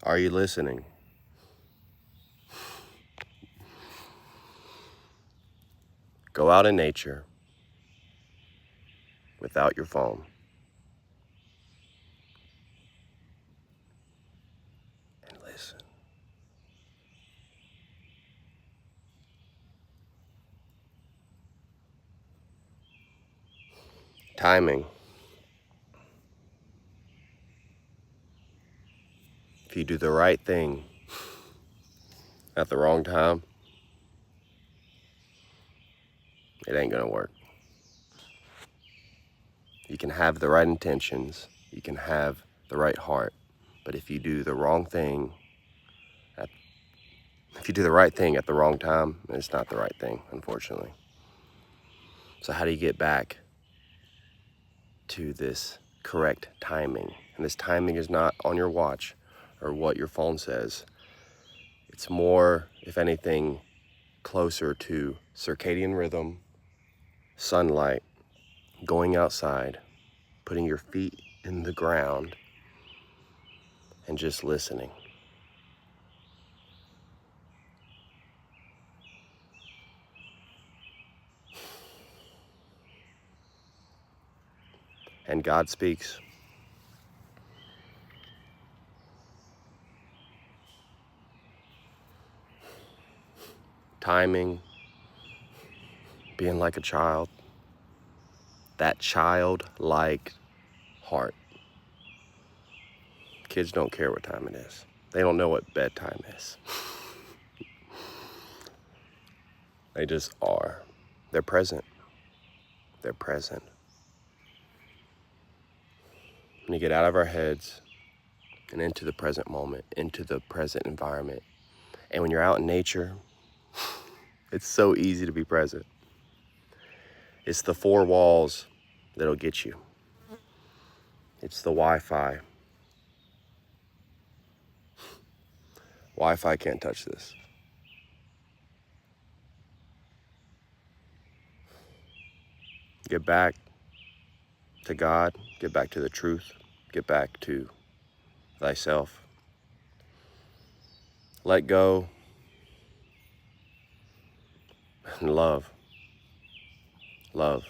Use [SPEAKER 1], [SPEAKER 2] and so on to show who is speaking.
[SPEAKER 1] Are you listening? Go out in nature without your phone and listen. Timing. If you do the right thing at the wrong time, it ain't gonna work. You can have the right intentions, you can have the right heart, but if you do the wrong thing, if you do the right thing at the wrong time, it's not the right thing, unfortunately. So how do you get back to this correct timing? And this timing is not on your watch or what your phone says. It's more, if anything, closer to circadian rhythm, sunlight, going outside, putting your feet in the ground, and just listening. And God speaks. Timing, being like a child, that childlike heart. Kids don't care what time it is. They don't know what bedtime is. They just are. They're present. They're present. When you get out of our heads and into the present moment, into the present environment, and when you're out in nature, it's so easy to be present. It's the four walls that'll get you. It's the Wi-Fi. Wi-Fi can't touch this. Get back to God, get back to the truth, get back to thyself. Let go and love. Love.